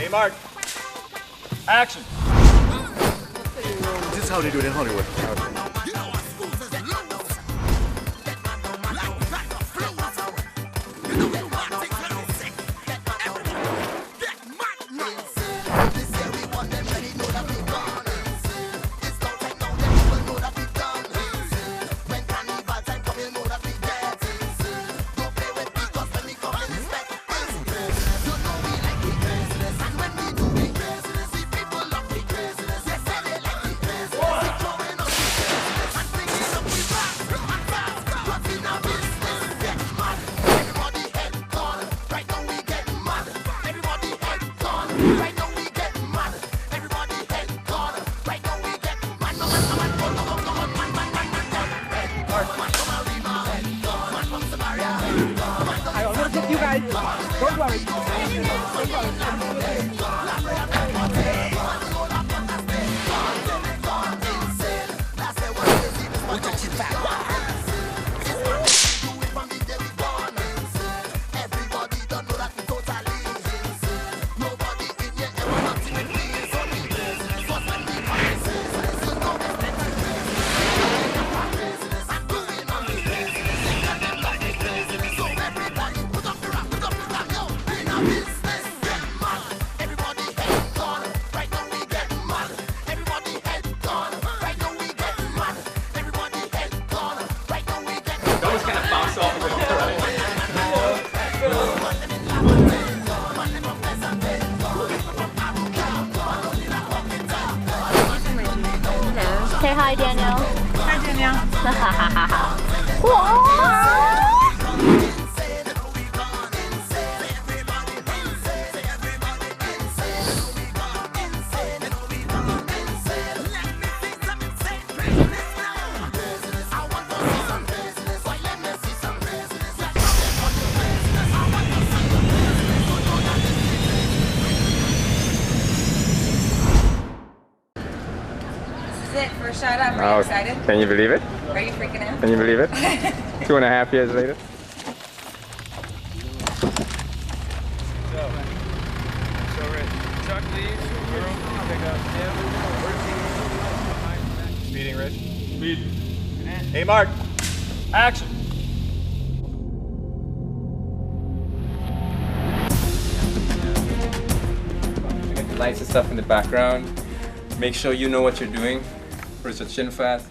Hey, Mark. Action. This is how they do it in Hollywood. You guys, don't worry. Say hi, Daniel. Hi, Daniel. It for Shut Up. Are you excited? Can you believe it? Are you freaking out? Can you believe it? 2.5 years later. So Chuck leaves, we're going to pick up him. Speeding, Rich. Speed. Hey, Mark. Action. Get the lights and stuff in the background. Make sure you know what you're doing. Put your chin fast.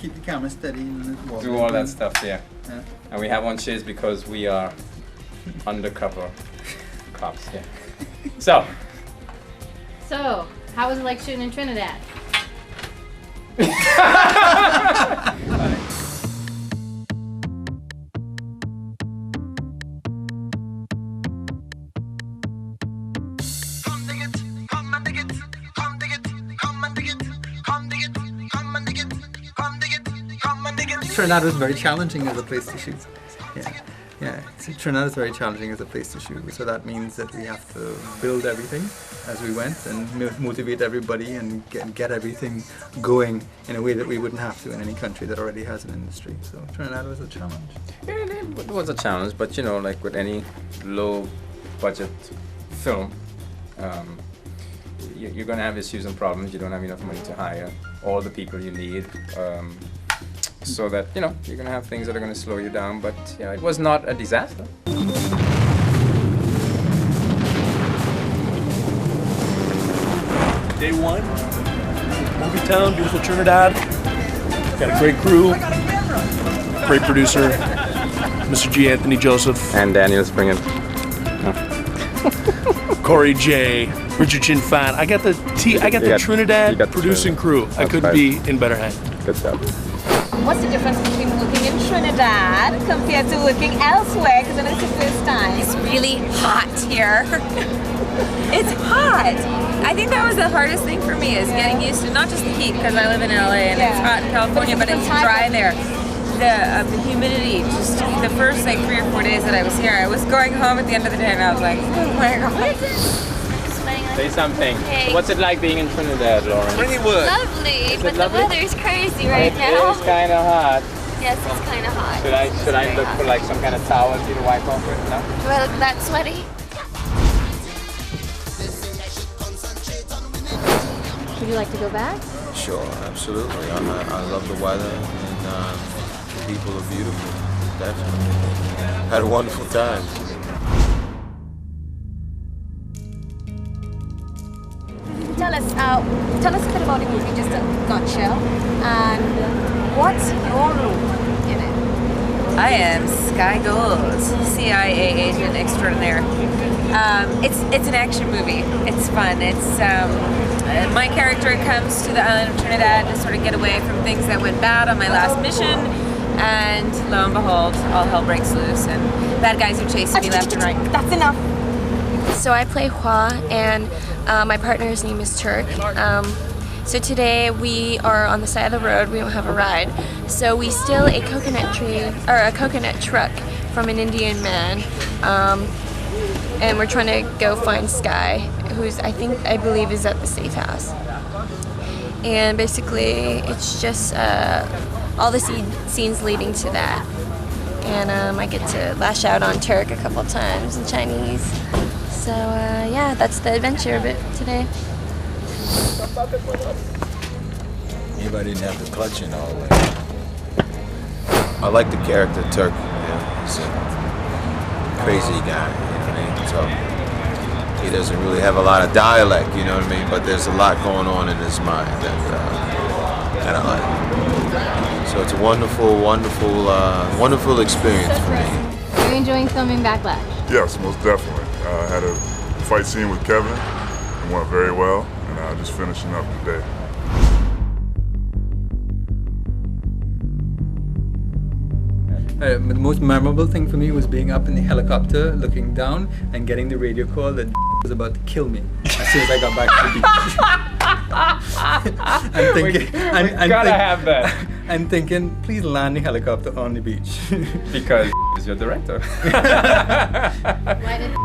Keep the camera steady and Do all that stuff there. Yeah. And we have on chase because we are undercover cops. Yeah. So, how was it like shooting in Trinidad? Trinidad was very challenging as a place to shoot. Yeah. So Trinidad is very challenging as a place to shoot. So that means that we have to build everything as we went and motivate everybody and get everything going in a way that we wouldn't have to in any country that already has an industry. So Trinidad was a challenge. yeah, it was a challenge, but you know, like with any low budget film, you're going to have issues and problems. You don't have enough money to hire all the people you need. So that, you know, you're going to have things that are going to slow you down, but you know, it was not a disaster. Day one, movie town, beautiful Trinidad. Got a great crew, great producer, Mr. G. Anthony Joseph. And Daniel Springer. Corey J, Richard Chin Fan. I got the Trinidad producing crew. I couldn't be in better hands. Good stuff. What's the difference between working in Trinidad compared to working elsewhere? Because it's the first time. It's really hot here. It's hot. I think that was the hardest thing for me is getting used to not just the heat because I live in LA and it's hot in California, but it's dry there. The humidity, just the first like 3 or 4 days that I was here, I was going home at the end of the day and I was like, oh my god. Say something. Hey. What's it like being in Trinidad, Lauren? Lovely, but the weather's crazy right It now. is kind of hot. Yes, it's kind of hot. Should I look for like some kind of towel to wipe off with? No? Do I look that sweaty? Would you like to go back? Sure, absolutely. I love the weather and the people are beautiful. Definitely. Had a wonderful time. Tell us a bit about the movie, just a nutshell, and what's your role in it? I am Sky Gold, CIA agent extraordinaire. It's an action movie. It's fun. It's my character comes to the island of Trinidad to sort of get away from things that went bad on my last mission, and lo and behold, all hell breaks loose, and bad guys are chasing me left and right. That's enough. So I play Hua, and my partner's name is Turk. So today we are on the side of the road. We don't have a ride, so we steal a coconut tree or a coconut truck from an Indian man, and we're trying to go find Sky, who's I believe is at the safe house. And basically, it's just all the scenes leading to that. And I get to lash out on Turk a couple times in Chinese. So yeah, that's the adventure of it today. Anybody didn't have the clutch in all the way. I like the character Turk. He's a crazy guy, you know what I mean? So he doesn't really have a lot of dialect, you know what I mean? But there's a lot going on in his mind that I like. So it's a wonderful, wonderful experience for me. Are you enjoying filming Backlash? Yes, most definitely. I had a fight scene with Kevin. It went very well, and I'm just finishing up today. The most memorable thing for me was being up in the helicopter, looking down, and getting the radio call that was about to kill me as soon as I got back to the beach. I'm thinking, we gotta have that. I'm thinking, please land the helicopter on the beach. Because is your director.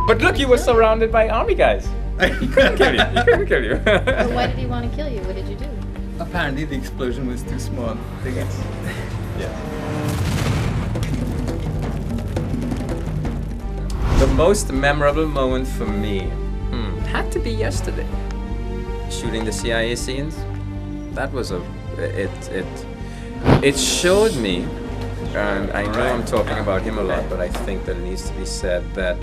But look, you were surrounded by army guys. He couldn't kill you. He couldn't kill you. But why did he want to kill you? What did you do? Apparently the explosion was too small. Yes. Yeah. The most memorable moment for me had to be yesterday. Shooting the CIA scenes. That was it showed me, and I know I'm talking about him a lot, but I think that it needs to be said that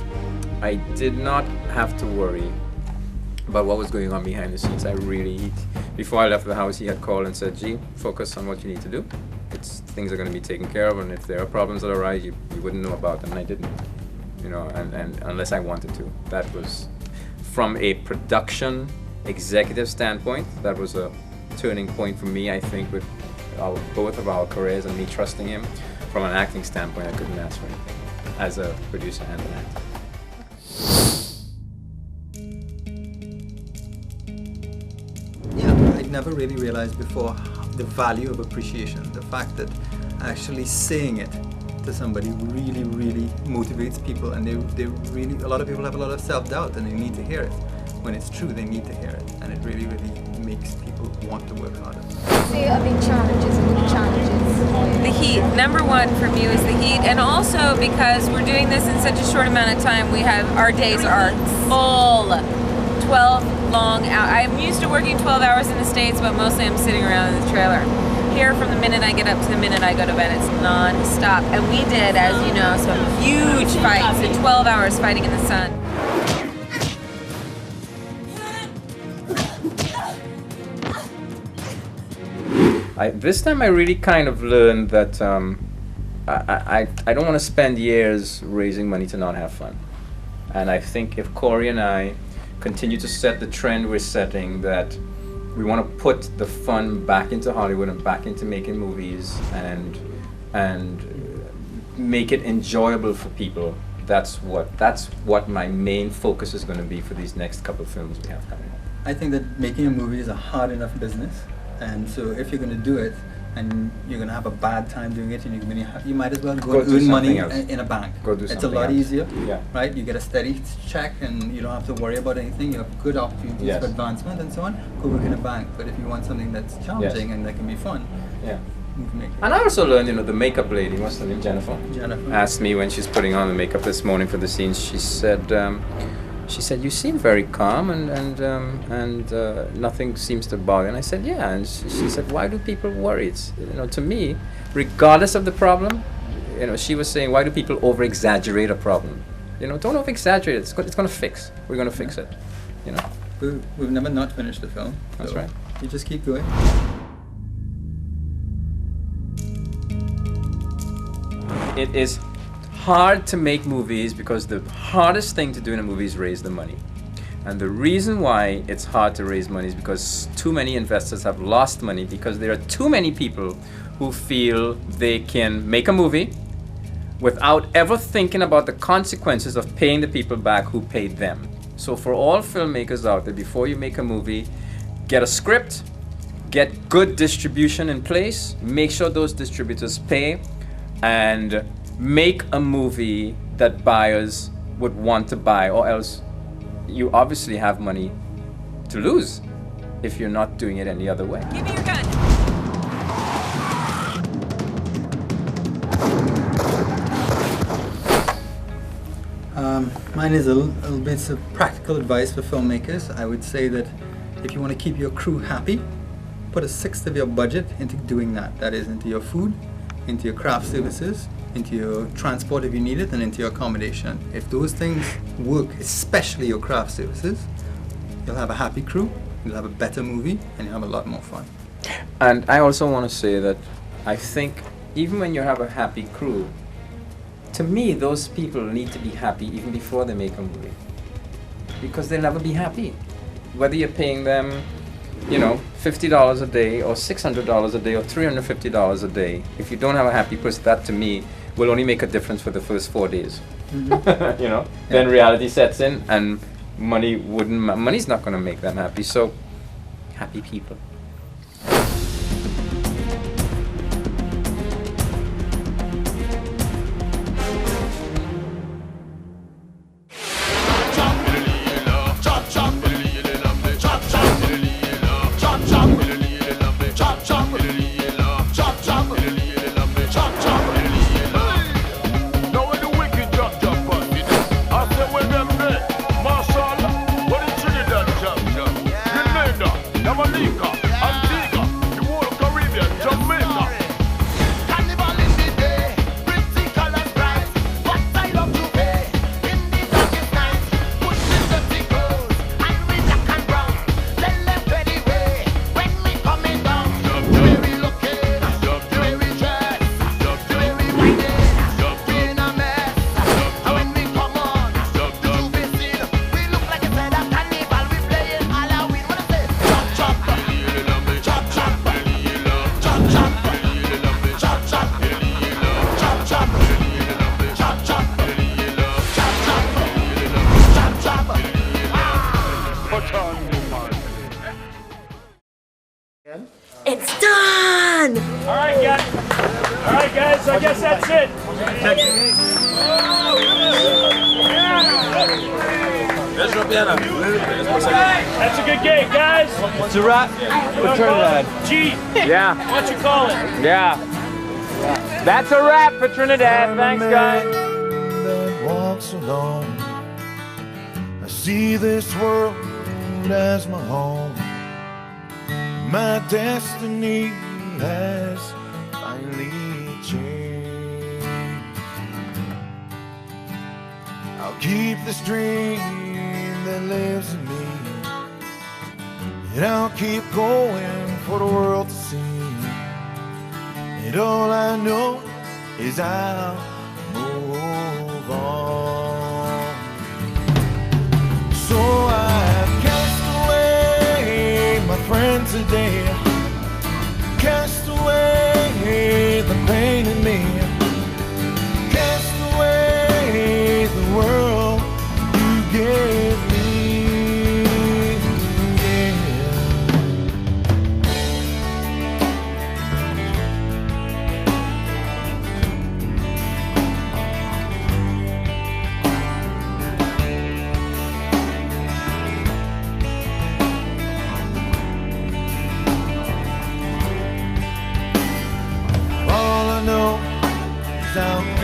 I did not have to worry about what was going on behind the scenes. Before I left the house, he had called and said, "G, focus on what you need to do. Things are going to be taken care of, and if there are problems that arise, you wouldn't know about them." And I didn't, you know, and unless I wanted to. That was, from a production executive standpoint, that was a turning point for me, I think, with both of our careers and me trusting him. From an acting standpoint, I couldn't ask for anything as a producer and an actor. Yeah, I'd never really realized before the value of appreciation. The fact that actually saying it to somebody really motivates people, and they really, a lot of people have a lot of self-doubt and they need to hear it. When it's true, they need to hear it, and it really makes people want to work harder. Say a big challenges and good challenges. The heat. Number one for me was the heat, and also because we're doing this in such a short amount of time, our days are full. 12 long hours. I'm used to working 12 hours in the States, but mostly I'm sitting around in the trailer. Here, from the minute I get up to the minute I go to bed, it's non-stop. And we did, as you know, some huge fights, in 12 hours fighting in the sun. This time I really kind of learned that I don't want to spend years raising money to not have fun. And I think if Corey and I continue to set the trend we're setting, that we want to put the fun back into Hollywood and back into making movies and make it enjoyable for people, that's what my main focus is going to be for these next couple of films we have coming up. I think that making a movie is a hard enough business, and so if you're going to do it and you're going to have a bad time doing it, and you might as well go earn money in a bank. Go do it's a something lot else. easier, Yeah. right? You get a steady check and you don't have to worry about anything. You have good opportunities for advancement and so on. Go work in a bank. But if you want something that's challenging and that can be fun, yeah. you can make it. And I also learned, the makeup lady, what's her name, Jennifer. asked me when she's putting on the makeup this morning for the scenes, she said, she said, "You seem very calm and nothing seems to bother." And I said, "Yeah." And she said, "Why do people worry?" It's, to me, regardless of the problem, she was saying, "Why do people over-exaggerate a problem? Don't over-exaggerate it. It's going to fix. We're going to fix it. We've never not finished the film. That's so right. You just keep going. It is hard to make movies because the hardest thing to do in a movie is raise the money. And the reason why it's hard to raise money is because too many investors have lost money because there are too many people who feel they can make a movie without ever thinking about the consequences of paying the people back who paid them. So for all filmmakers out there, before you make a movie, get a script, get good distribution in place, make sure those distributors pay, and make a movie that buyers would want to buy, or else you obviously have money to lose if you're not doing it any other way. Give me your gun. Mine is a little bit of practical advice for filmmakers. I would say that if you want to keep your crew happy, put a sixth of your budget into doing that. That is, into your food, into your craft services, into your transport if you need it, and into your accommodation. If those things work, especially your craft services, you'll have a happy crew, you'll have a better movie, and you'll have a lot more fun. And I also want to say that I think even when you have a happy crew, to me, those people need to be happy even before they make a movie. Because they'll never be happy. Whether you're paying them, $50 a day, or $600 a day, or $350 a day, if you don't have a happy person, that to me will only make a difference for the first 4 days. Mm-hmm. Then reality sets in, and money's not going to make them happy. So, happy people. It's done! All right, guys, I guess that's it. That's a good game, guys. It's a wrap for Trinidad. G. Yeah. Why don't you call it? Yeah. That's a wrap for Trinidad. Thanks, guys. That walks alone. I see this world as my home. My destiny has finally changed. I'll keep this dream that lives in me, and I'll keep going for the world to see. And all I know is I'll move on. So I've cast away my friend today, cast away the pain in me, cast away the world you gave me. All I know is I'll